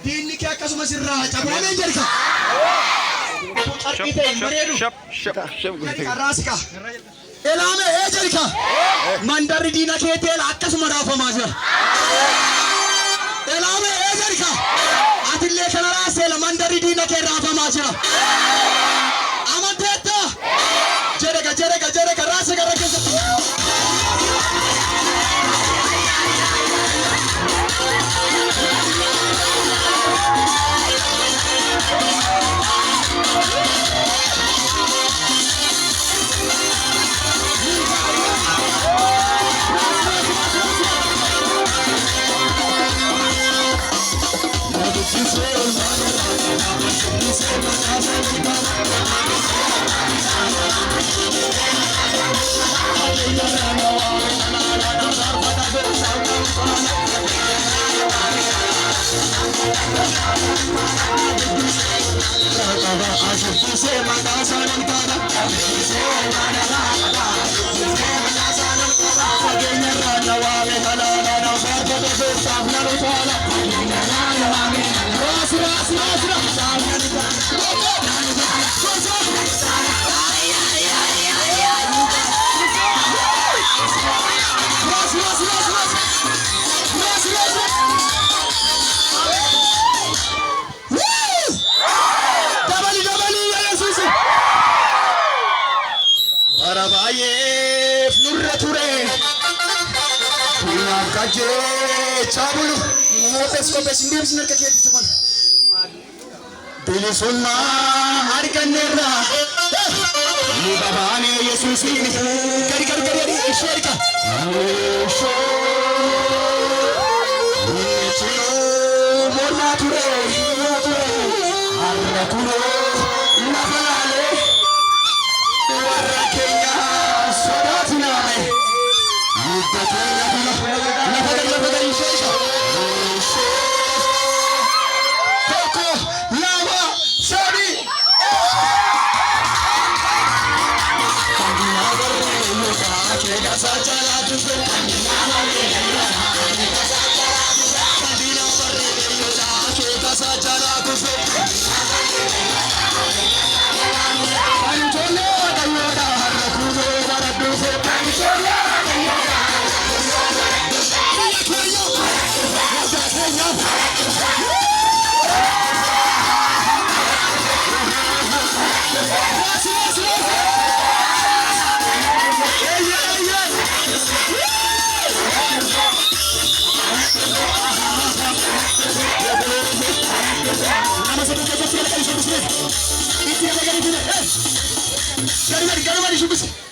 Diinni kee akkasumas irraa cabaamee jirka. Raasika. Elaame jirka. Mandarri diina keetiin akkasuma raafamaa jira. Elaame jirka. Atillee kana raaseela mandarri diina kee raafamaa jira. Amanteetta. Jedhega raasika rakkeessatti. Cabulu, kopes sendiri benar kaki itu kan. Pilih sunna hari kanera. Muka bani Yesus ini. Kari Isyrika. Borna ture. Arra ture. Nafale. Warra Kenya sodat name. Muka ture. Nafale Isyrika. Koko lava sorry. Gari,